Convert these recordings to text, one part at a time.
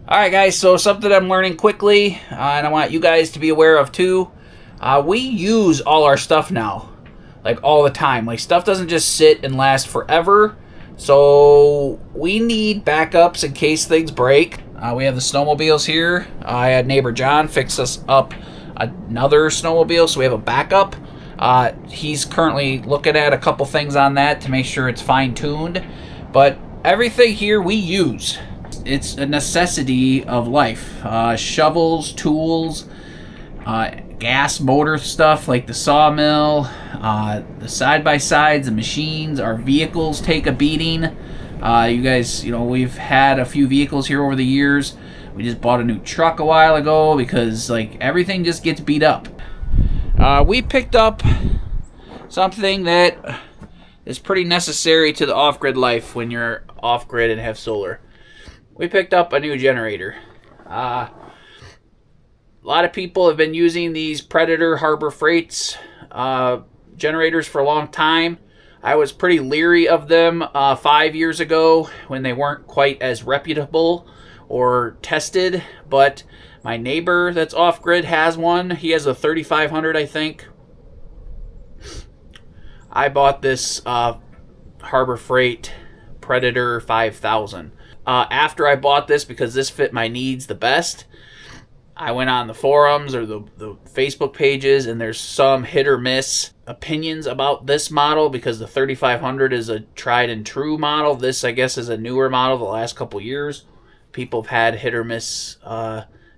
Alright guys, so something I'm learning quickly, and I want you guys to be aware of too. We use all our stuff now. Like all the time. Like stuff doesn't just sit and last forever. So we need backups in case things break. We have the snowmobiles here. I had neighbor John fix us up another snowmobile, so we have a backup. He's currently looking at a couple things on that to make sure it's fine-tuned. But everything here we use. It's a necessity of life. Shovels, tools, gas motor stuff like the sawmill, the side-by-sides, the machines, our vehicles take a beating. You guys, we've had a few vehicles here over the years. We just bought a new truck a while ago because like everything just gets beat up. We picked up something that is pretty necessary to the off-grid life when you're off-grid and have solar. We picked up a new generator. A lot of people have been using these Predator Harbor Freights generators for a long time. I was pretty leery of them 5 years ago when they weren't quite as reputable or tested, but my neighbor that's off-grid has one. He has a 3500, I think. I bought this Harbor Freight Predator 5000. After I bought this, because this fit my needs the best, I went on the forums or the Facebook pages, and there's some hit or miss opinions about this model because the 3500 is a tried and true model. This, I guess, is a newer model the last couple years. People have had hit or miss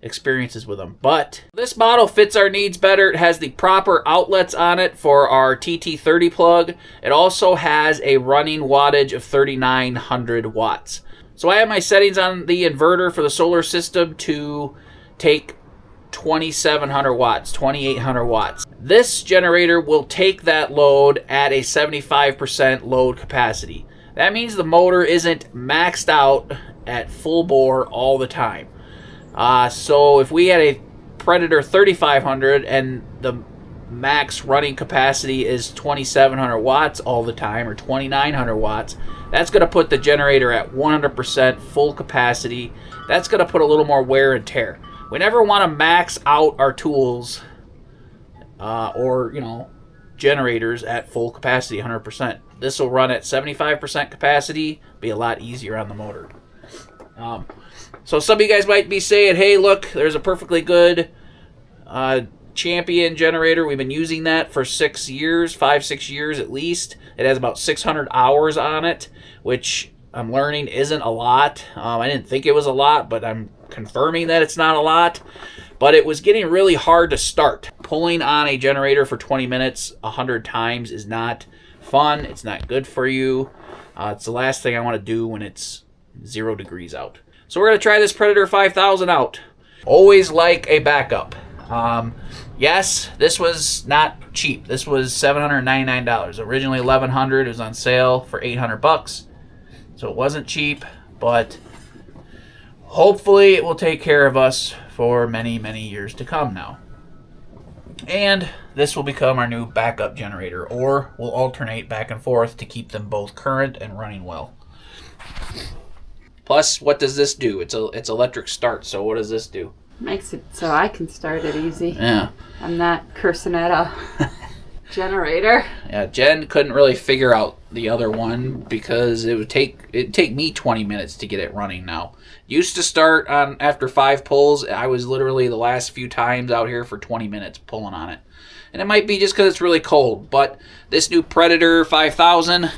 experiences with them. But this model fits our needs better. It has the proper outlets on it for our TT30 plug. It also has a running wattage of 3900 watts. So I have my settings on the inverter for the solar system to take 2700 watts, 2800 watts. This generator will take that load at a 75% load capacity. That means the motor isn't maxed out at full bore all the time. So if we had a Predator 3500 and the max running capacity is 2700 watts all the time, or 2900 watts, that's going to put the generator at 100% full capacity. That's going to put a little more wear and tear. We never want to max out our tools or generators at full capacity, 100%. This will run at 75% capacity, be a lot easier on the motor. So some of you guys might be saying, hey, look, there's a perfectly good Champion generator. We've been using that for 6 years, 5-6 years at least. It has about 600 hours on it, which I'm learning isn't a lot. I didn't think it was a lot, but I'm confirming that it's not a lot. But it was getting really hard to start. Pulling on a generator for 20 minutes 100 times is not fun. It's not good for you. It's the last thing I want to do when it's 0 degrees out. So we're going to try this Predator 5000 out. Always like a backup. Yes, this was not cheap. This was $799. Originally $1,100. It was on sale for $800. So it wasn't cheap, but hopefully it will take care of us for many, many years to come now. And this will become our new backup generator, or we'll alternate back and forth to keep them both current and running well. Plus, what does this do? It's electric start, so what does this do? Makes it so I can start it easy. Yeah. I'm not cursing at a generator. Yeah, Jen couldn't really figure out the other one because it'd take me 20 minutes to get it running now. Used to start on after 5 pulls. I was literally the last few times out here for 20 minutes pulling on it. And it might be just because it's really cold, but this new Predator 5000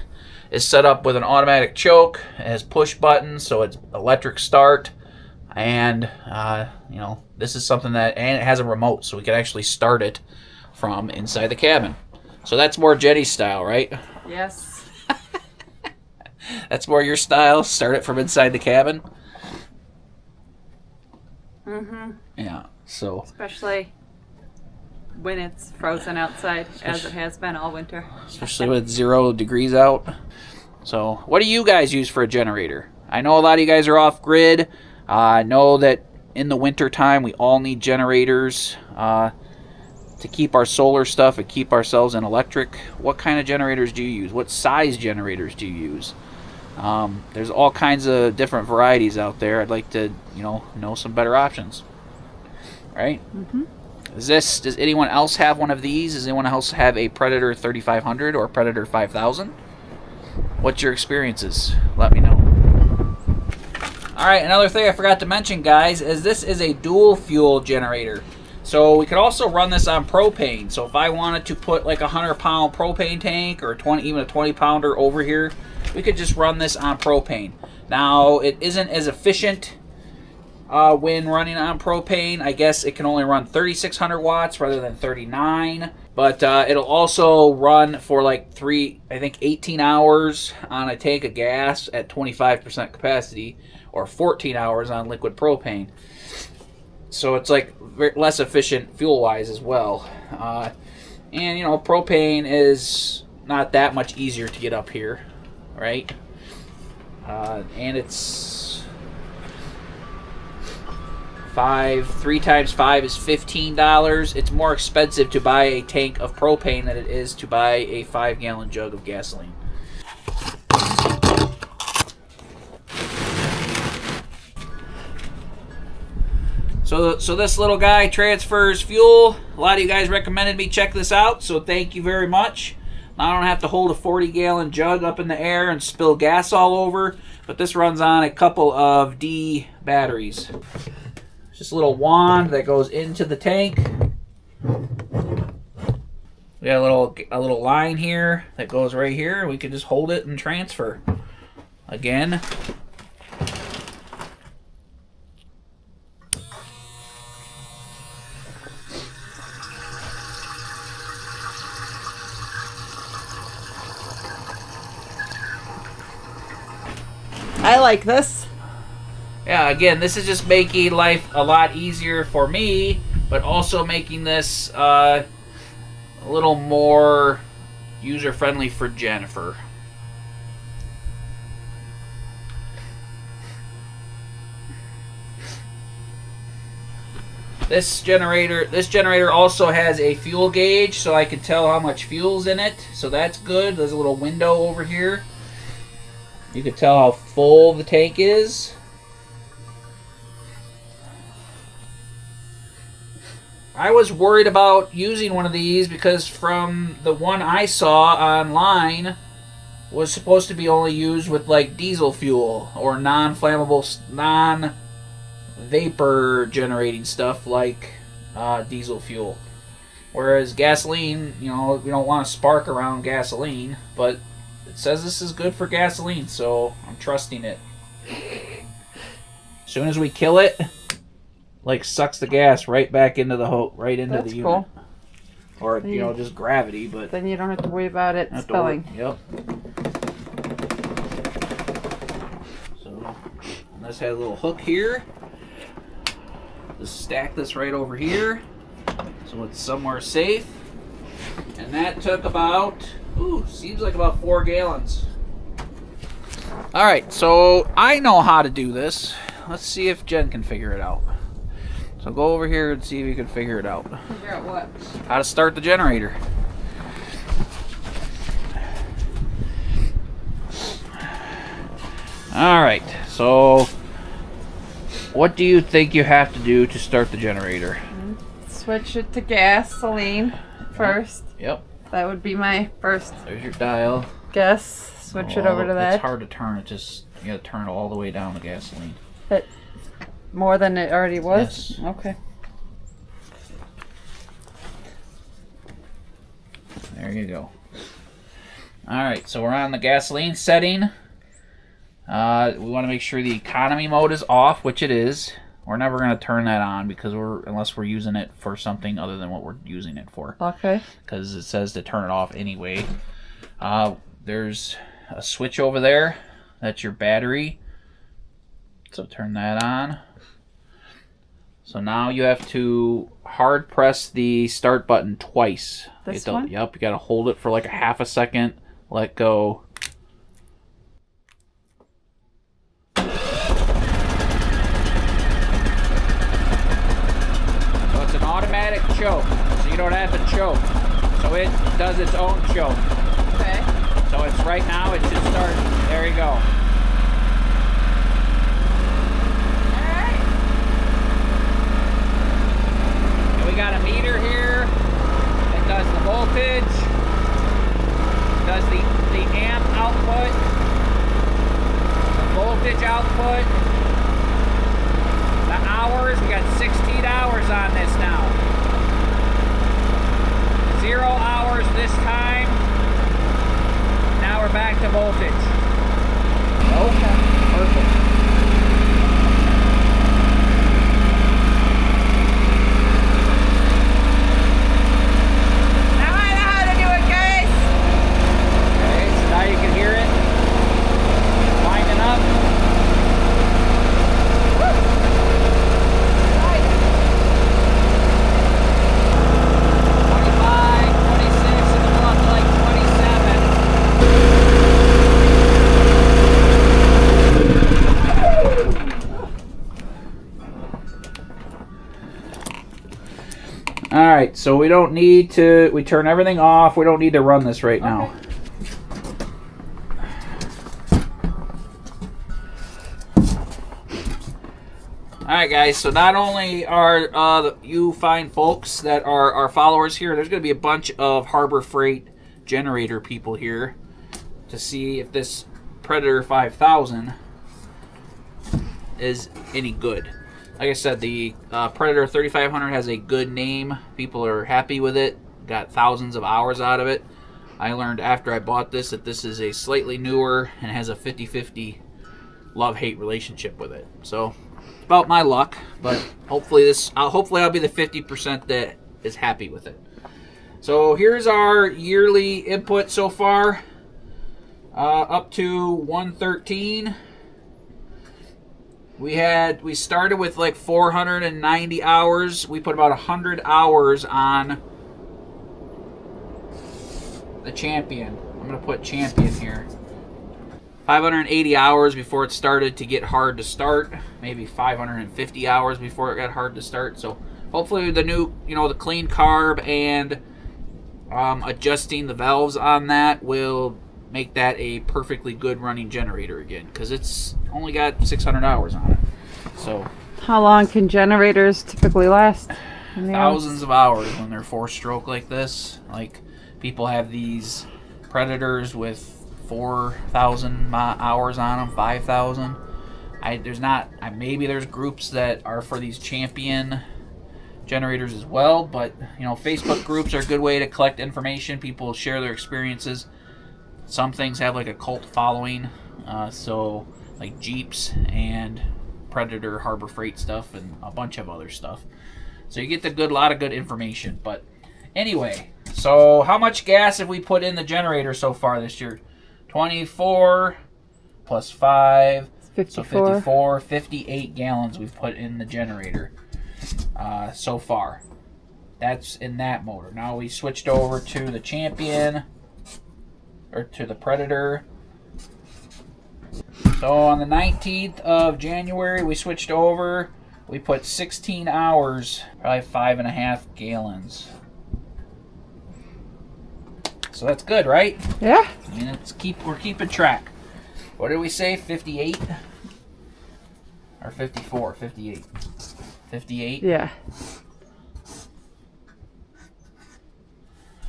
is set up with an automatic choke. It has push buttons, so it's electric start. And, this is something and it has a remote, so we can actually start it from inside the cabin. So that's more Jenny's style, right? Yes. That's more your style? Start it from inside the cabin? Mm-hmm. Yeah, so. Especially when it's frozen outside, as it has been all winter. Especially with 0 degrees out. So, what do you guys use for a generator? I know a lot of you guys are off-grid. I know that in the winter time we all need generators to keep our solar stuff and keep ourselves in electric. What kind of generators do you use? What size generators do you use? There's all kinds of different varieties out there. I'd like to, know some better options. Right? Mm-hmm. Does anyone else have one of these? Does anyone else have a Predator 3500 or Predator 5000? What's your experiences? Let me know. Alright, another thing I forgot to mention, guys, is this is a dual fuel generator. So we could also run this on propane. So if I wanted to put like a 100-pound propane tank or even a 20-pounder over here, we could just run this on propane. Now, it isn't as efficient when running on propane. I guess it can only run 3,600 watts rather than 39. But it'll also run for like 18 hours on a tank of gas at 25% capacity, or 14 hours on liquid propane. So it's like less efficient fuel-wise as well. And propane is not that much easier to get up here, right? And it's 3 times 5 is $15. It's more expensive to buy a tank of propane than it is to buy a 5-gallon jug of gasoline. So this little guy transfers fuel. A lot of you guys recommended me check this out, so thank you very much. Now I don't have to hold a 40-gallon jug up in the air and spill gas all over, but this runs on a couple of D batteries. Just a little wand that goes into the tank. We got a little line here that goes right here. We can just hold it and transfer. Again. I like this. Yeah, again, this is just making life a lot easier for me, but also making this a little more user-friendly for Jennifer. This generator also has a fuel gauge, so I can tell how much fuel's in it. So that's good. There's a little window over here. You can tell how full the tank is. I was worried about using one of these because from the one I saw online was supposed to be only used with like diesel fuel or non-flammable, non-vapor generating stuff like diesel fuel. Whereas gasoline, we don't want to spark around gasoline, but it says this is good for gasoline, so I'm trusting it. As soon as we kill it, sucks the gas right back into the unit. That's cool. Or just gravity, but then you don't have to worry about it spilling. Yep. So this has a little hook here. Just stack this right over here, so it's somewhere safe. And that took about, seems like about 4 gallons. Alright, so I know how to do this. Let's see if Jen can figure it out. So go over here and see if you can figure it out. Figure out what? How to start the generator. Alright, so what do you think you have to do to start the generator? Switch it to gasoline first. Yep. That would be my first There's your dial. guess. Switch it over to that. It's hard to turn. You gotta turn it all the way down to gasoline. More than it already was? Yes. Okay. There you go. Alright, so we're on the gasoline setting. We want to make sure the economy mode is off, which it is. We're never going to turn that on unless we're using it for something other than what we're using it for. Okay. Because it says to turn it off anyway. There's a switch over there. That's your battery. So turn that on. So now you have to hard press the start button twice. This one? Yep, you got to hold it for like a half a second. Let go. So it's an automatic choke, so you don't have to choke. So it does its own choke. Okay. So it's right now, it should start. There you go. hours on this now. 0 hours this time. Now we're back to voltage. Okay, perfect. Now I know how to do it, guys. Okay, so now you can hear it. Winding up. Woo! 25, 26, and then we're up to like 27. All right, so we don't need to, we turn everything off. We don't need to run this right now. Alright guys, so not only are you fine folks that are our followers here, there's going to be a bunch of Harbor Freight generator people here to see if this Predator 5000 is any good. Like I said, the Predator 3500 has a good name. People are happy with it. Got thousands of hours out of it. I learned after I bought this that this is a slightly newer and has a 50-50 love-hate relationship with it. So about my luck, but hopefully I'll be the 50% that is happy with it. So here's our yearly input so far, up to 113. We started with like 490 hours. We put about 100 hours on the Champion. I'm gonna put Champion here. 580 hours before it started to get hard to start. Maybe 550 hours before it got hard to start. So hopefully the new, the clean carb and adjusting the valves on that will make that a perfectly good running generator again, because it's only got 600 hours on it. So How long can generators typically last? thousands of hours when they're 4-stroke like this. Like people have these Predators with 4,000 hours on them, 5,000. Maybe there's groups that are for these Champion generators as well, but Facebook groups are a good way to collect information. People share their experiences. Some things have like a cult following, so like Jeeps and Predator Harbor Freight stuff and a bunch of other stuff. So you get the lot of good information. But anyway, so how much gas have we put in the generator so far this year? 24 plus 5, 54. So 54, 58 gallons we've put in the generator so far. That's in that motor. Now we switched over to the Champion, or to the Predator. So on the 19th of January we switched over. We put 16 hours, probably 5.5 gallons. So that's good, right? Yeah. I mean, we're keeping track. What did we say? 58 or 54? 58. 58. Yeah.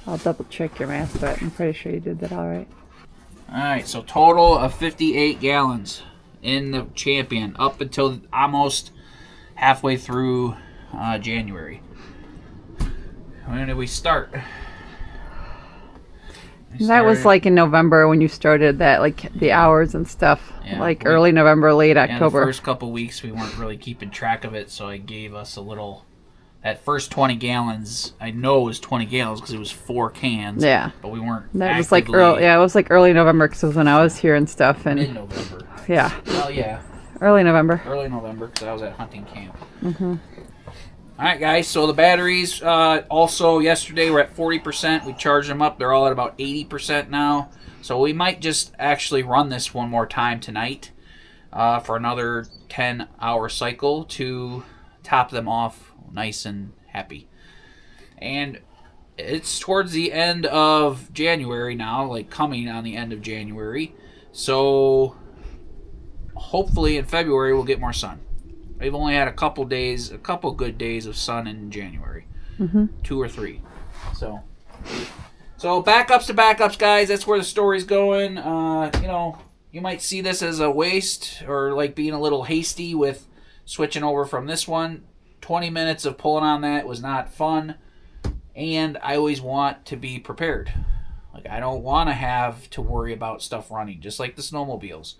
I'll double check your math, but I'm pretty sure you did that all right. All right. So total of 58 gallons in the Champion up until almost halfway through January. When did we start? That was like in November when you started that, like the hours and stuff. Yeah, early November, late October. The first couple weeks we weren't really keeping track of it, so I gave us a little. That first 20 gallons, I know it was 20 gallons because it was 4 cans. Yeah. But we weren't. That was like early. Yeah, it was like early November because it was when I was here and stuff. And mid-November. Yeah. Well, yeah. Early November. Early November because I was at hunting camp. Mm-hmm. All right, guys. So the batteries also yesterday were at 40%. We charged them up. They're all at about 80% now. So we might just actually run this one more time tonight for another 10-hour cycle to top them off nice and happy. And it's towards the end of January now, like coming on the end of January. So hopefully in February we'll get more sun. We've only had a couple good days of sun in January. Mm-hmm. 2 or 3. So backups to backups, guys. That's where the story's going. You might see this as a waste or like being a little hasty with switching over from this one. 20 minutes of pulling on that was not fun, and I always want to be prepared. Like, I don't want to have to worry about stuff running, just like the snowmobiles,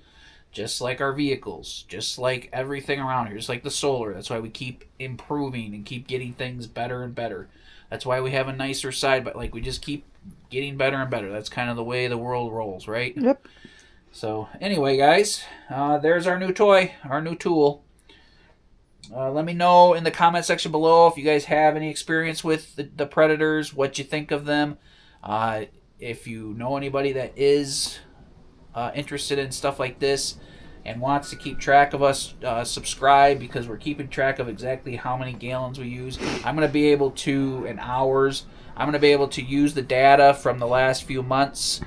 just like our vehicles, just like everything around here, just like the solar. That's why we keep improving and keep getting things better and better. That's why we have a nicer side, but like we just keep getting better and better. That's kind of the way the world rolls, right? Yep. So anyway, guys, there's our new toy, our new tool. Let me know in the comment section below if you guys have any experience with the Predators, what you think of them. If you know anybody that is interested in stuff like this and wants to keep track of us, subscribe, because we're keeping track of exactly how many gallons we use. I'm going to be able to, in hours, I'm going to be able to use the data from the last few months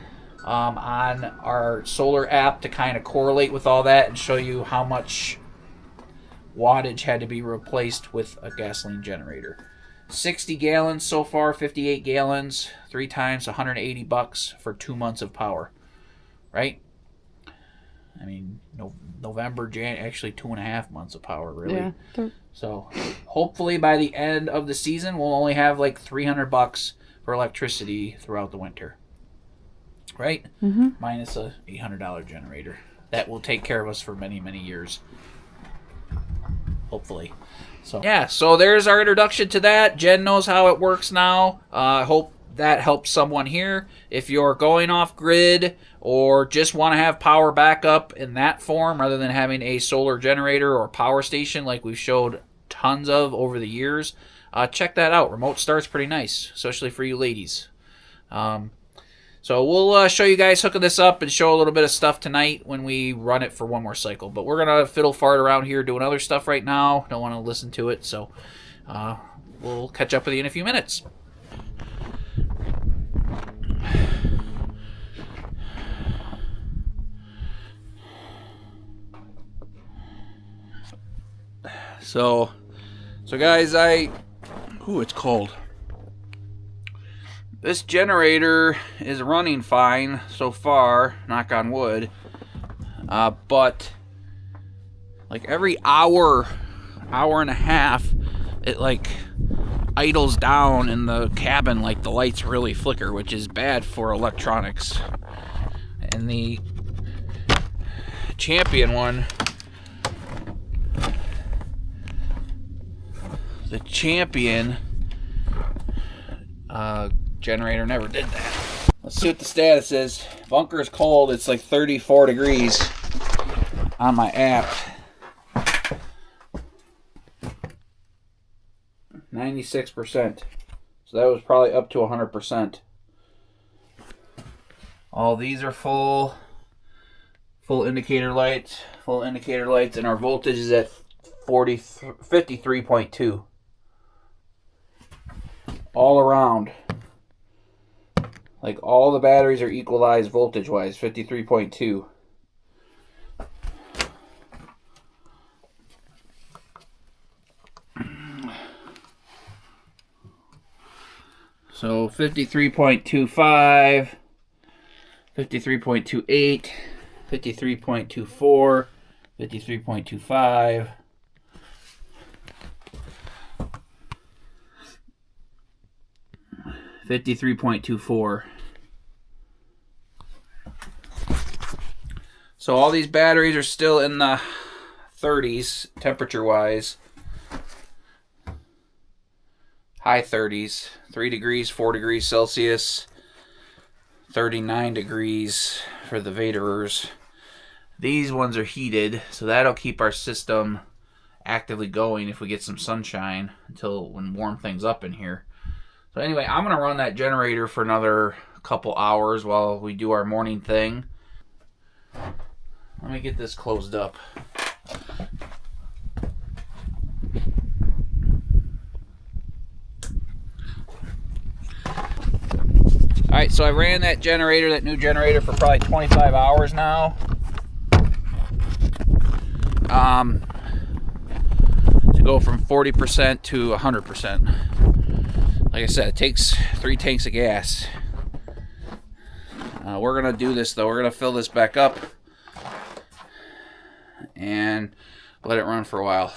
on our solar app to kind of correlate with all that and show you how much wattage had to be replaced with a gasoline generator. 60 gallons so far, 58 gallons, 3 times $180 for 2 months of power, right? I mean, November, actually 2.5 months of power, really. Yeah. So hopefully by the end of the season, we'll only have like $300 for electricity throughout the winter, right? Mm-hmm. Minus a $800 generator. That will take care of us for many, many years. Hopefully. So yeah, so there's our introduction to that. Jen knows how it works now. I hope that helps someone here. If you're going off grid or just want to have power backup in that form rather than having a solar generator or power station like we've showed tons of over the years, check that out. Remote start's pretty nice, especially for you ladies. So we'll show you guys hooking this up and show a little bit of stuff tonight when we run it for one more cycle. But we're going to fiddle fart around here doing other stuff right now. Don't want to listen to it, so we'll catch up with you in a few minutes. So guys, ooh, it's cold. This generator is running fine so far, knock on wood, but like every hour and a half, it like idles down in the cabin, like the lights really flicker, which is bad for electronics. And the Champion one, generator never did that. Let's see what the status is. Bunker is cold. It's like 34 degrees on my app. 96%. So that was probably up to 100%. All these are full indicator lights, and our voltage is at 53.2. All around. Like all the batteries are equalized voltage-wise, 53.2. So 53.25, 53.28, 53.24, 53.25. $53.24. So all these batteries are still in the 30s temperature-wise. High 30s, 3 degrees, 4 degrees Celsius, 39 degrees for the Vaderers. These ones are heated, so that'll keep our system actively going if we get some sunshine until when warm things up in here. So anyway, I'm going to run that generator for another couple hours while we do our morning thing. Let me get this closed up. Alright, so I ran that new generator for probably 25 hours now. To go from 40% to 100%. Like I said, it takes 3 tanks of gas. We're going to do this though. We're going to fill this back up and let it run for a while.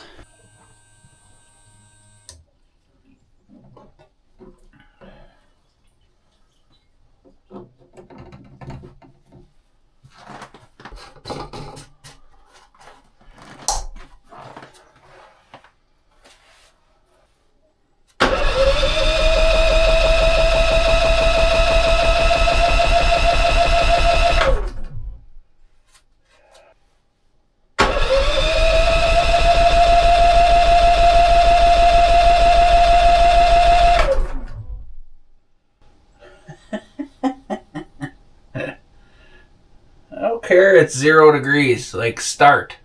it's 0 degrees. Like, start.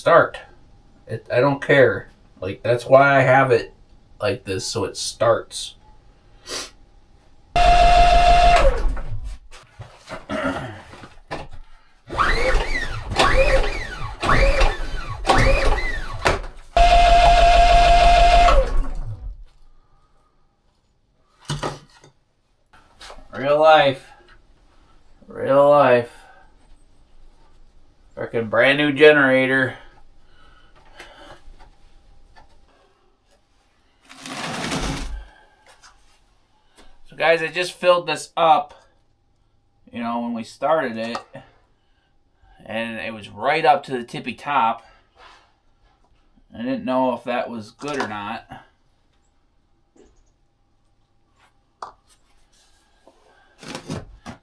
I don't care. Like, that's why I have it like this, so it starts. Real life. Freaking brand new generator. So guys, I just filled this up, when we started it, and it was right up to the tippy top. I didn't know if that was good or not.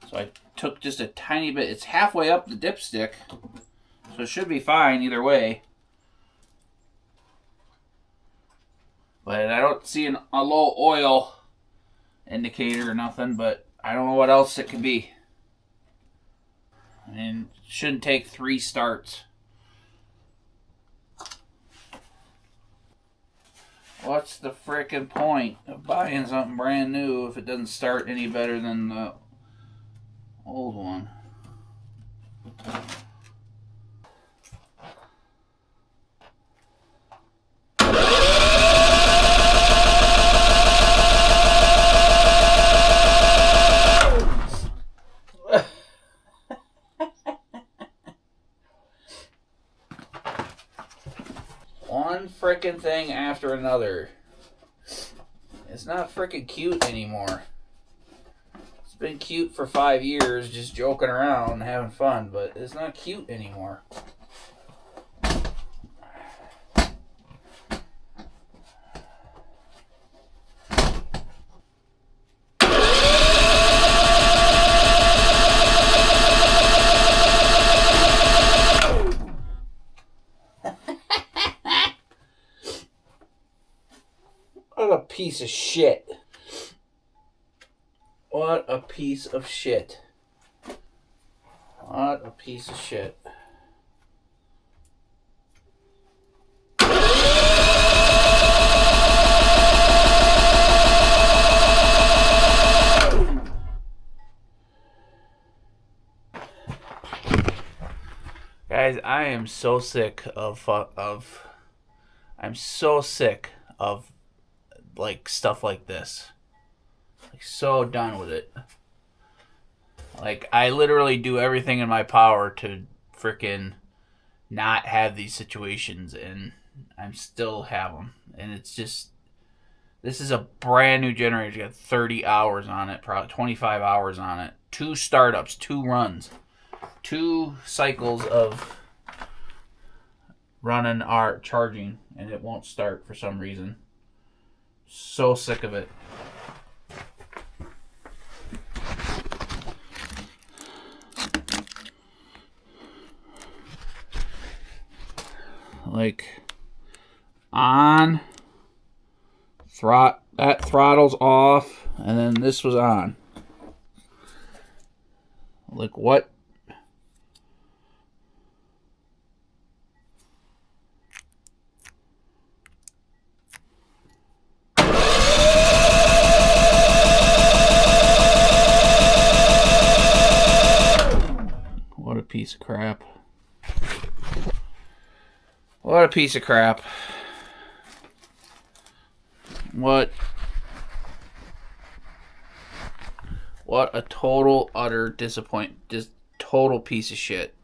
So I took just a tiny bit. It's halfway up the dipstick, so it should be fine either way. But I don't see a low oil indicator or nothing, but I don't know what else it could be. I mean, it shouldn't take 3 starts. What's the frickin' point of buying something brand new if it doesn't start any better than the old one? One frickin' thing after another. It's not frickin' cute anymore. It's been cute for 5 years, just joking around and having fun, but it's not cute anymore. What a piece of shit. What a piece of shit. What a piece of shit. Guys, I am so sick of I'm so sick of like stuff like this. Like, so done with it. Like, I literally do everything in my power to frickin' not have these situations, and I'm still have them. And it's just, this is a brand new generator. It's got 30 hours on it, probably 25 hours on it. 2 startups, 2 runs, 2 cycles of running our charging, and it won't start for some reason. So sick of it. Like, on, that throttle's off, and then this was on. Like, what? What a piece of crap. What a piece of crap. What a total, utter disappointment. Just total piece of shit.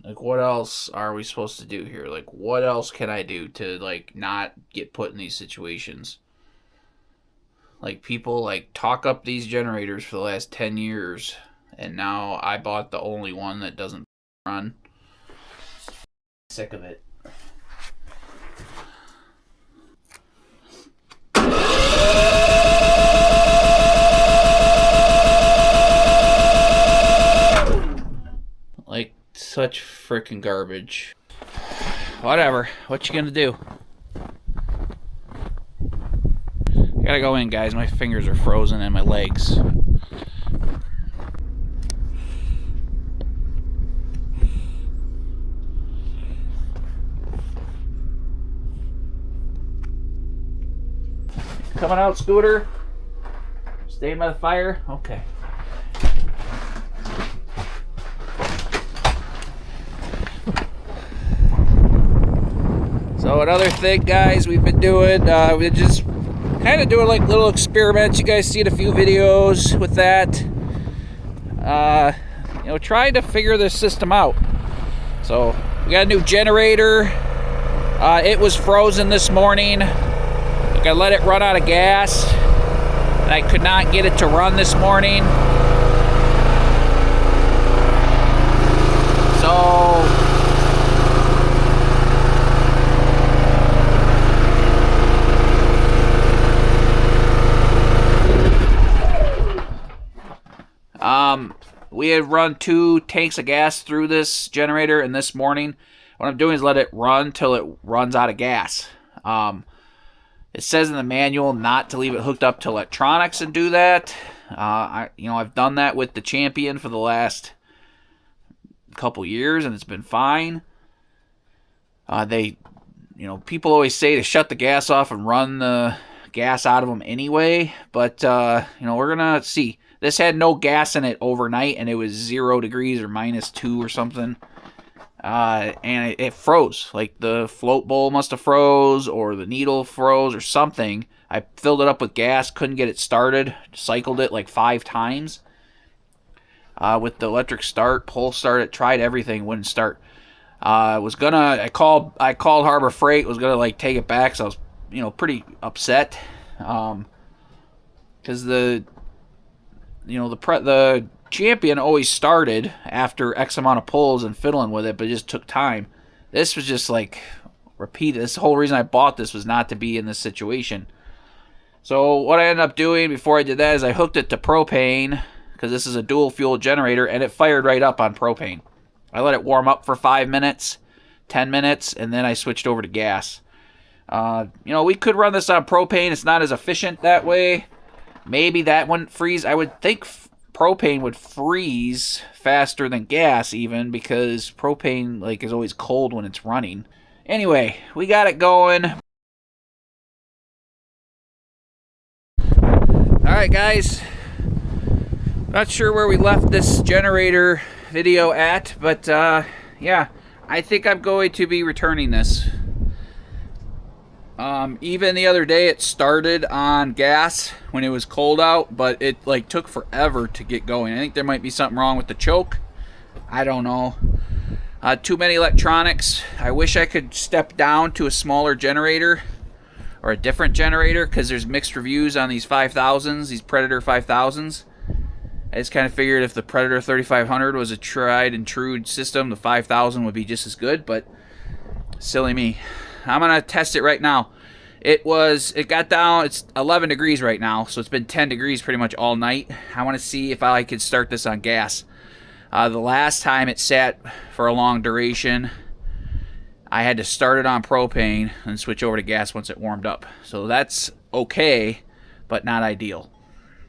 Like, what else are we supposed to do here? Like, what else can I do to, like, not get put in these situations? Like, people, like, talk up these generators for the last 10 years, and now I bought the only one that doesn't run. Sick of it. Like, such freaking garbage. Whatever. What you gonna do? I gotta go in, guys. My fingers are frozen and my legs. coming out, Scooter? Staying by the fire? Okay. So another thing, guys, we've been doing, we're just kind of doing like little experiments. You guys seen a few videos with that. You know, trying to figure this system out. So we got a new generator. It was frozen this morning. I let it run out of gas, and I could not get it to run this morning. So we had run 2 tanks of gas through this generator, and this morning what I'm doing is let it run till it runs out of gas. It says in the manual not to leave it hooked up to electronics and do that. I've done that with the Champion for the last couple years, and it's been fine. People always say to shut the gas off and run the gas out of them anyway, but we're gonna see. This had no gas in it overnight, and it was 0 degrees or -2 or something. And it froze. Like the float bowl must have froze, or the needle froze, or something. I filled it up with gas, couldn't get it started. Cycled it like 5 times. With the electric start, pull start, it tried everything, wouldn't start. I called Harbor Freight, was gonna like take it back, so I was pretty upset. Because the Champion always started after X amount of pulls and fiddling with it, but it just took time. This was just like repeated. This whole reason I bought this was not to be in this situation. So what I ended up doing before I did that is I hooked it to propane, because this is a dual fuel generator, and it fired right up on propane. I let it warm up for 5 minutes, 10 minutes, and then I switched over to gas. We could run this on propane. It's not as efficient that way. Maybe that wouldn't freeze. I would think propane would freeze faster than gas even, because propane is always cold when it's running. Anyway, we got it going. Alright guys, not sure where we left this generator video at, but yeah, I think I'm going to be returning this. Even the other day it started on gas when it was cold out, but it took forever to get going. I think there might be something wrong with the choke. I don't know. Too many electronics. I wish I could step down to a smaller generator or a different generator, because there's mixed reviews on these 5000s, these Predator 5000s. I just kind of figured if the Predator 3500 was a tried and true system, the 5000 would be just as good, but silly me. I'm going to test it right now. It got down, it's 11 degrees right now, so it's been 10 degrees pretty much all night. I want to see if I could start this on gas. The last time it sat for a long duration, I had to start it on propane and switch over to gas once it warmed up. So that's okay, but not ideal.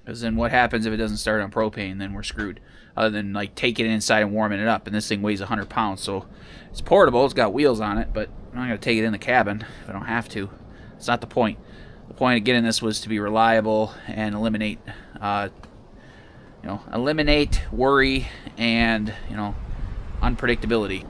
Because then what happens if it doesn't start on propane? Then we're screwed. Other than taking it inside and warming it up. And this thing weighs 100 pounds, so it's portable. It's got wheels on it, but I'm not going to take it in the cabin if I don't have to. It's not the point. The point of getting this was to be reliable and eliminate worry and unpredictability.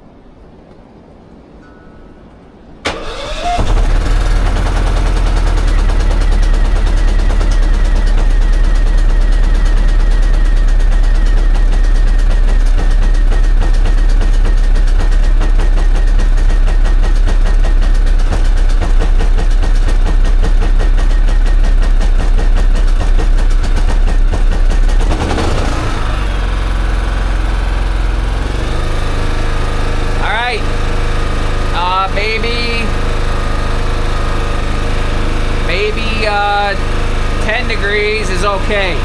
Maybe 10 degrees is okay,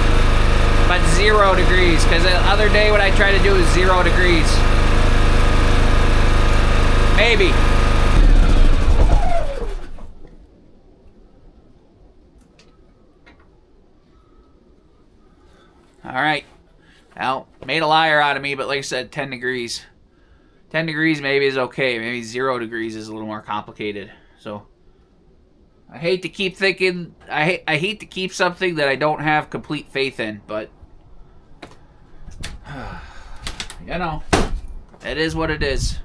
but 0 degrees, because the other day what I tried to do is 0 degrees. Maybe. Alright. Well, made a liar out of me, but like I said, 10 degrees. 10 degrees maybe is okay. Maybe 0 degrees is a little more complicated. So, I hate to keep thinking. I hate to keep something that I don't have complete faith in, but you know, it is what it is.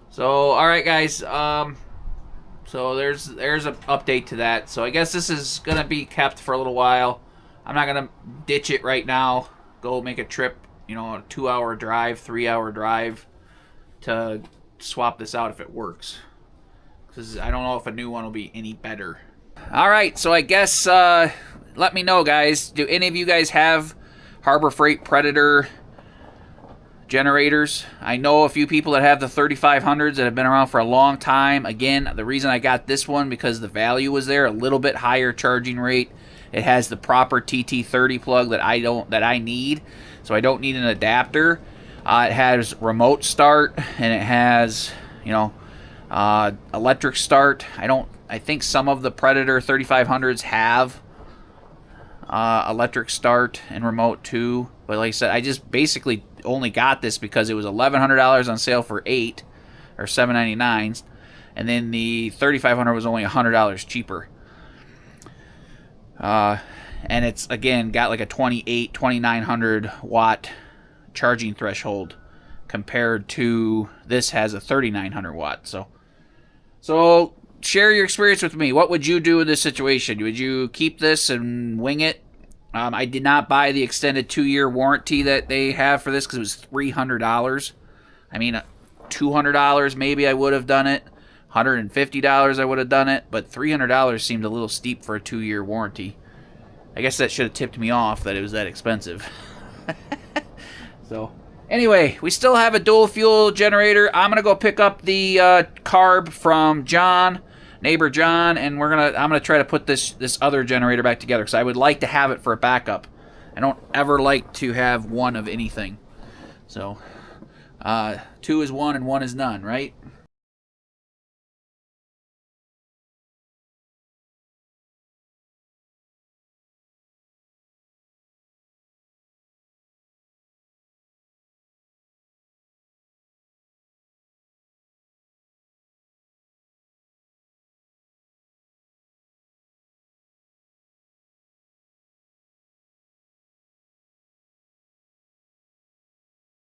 So, all right, guys. So there's an update to that. So I guess this is gonna be kept for a little while. I'm not gonna ditch it right now. Go make a trip, you know, a 2-hour drive, 3-hour drive to swap this out if it works. Because I don't know if a new one will be any better. All right, so I guess let me know, guys. Do any of you guys have Harbor Freight Predator generators? I know a few people that have the 3500s that have been around for a long time. Again, the reason I got this one because the value was there, a little bit higher charging rate. It has the proper TT30 plug that I need, so I don't need an adapter. It has remote start and it has, you know, electric start. I think some of the Predator 3500s have electric start and remote too. But like I said, I just basically only got this because it was $1,100 on sale for 8 or $7.99, and then the 3500 was only $100 cheaper. And it's again got like a 2900 watt charging threshold compared to this has a 3900 watt. So share your experience with me. What would you do in this situation? Would you keep this and wing it? I did not buy the extended 2-year warranty that they have for this because it was $300. I mean, $200 maybe I would have done it. $150 I would have done it. But $300 seemed a little steep for a 2-year warranty. I guess that should have tipped me off that it was that expensive. So, anyway, we still have a dual fuel generator. I'm going to go pick up the carb from John. Neighbor John, and I'm gonna try to put this other generator back together because I would like to have it for a backup. I don't ever like to have one of anything. So 2 is 1 and 1 is none, right?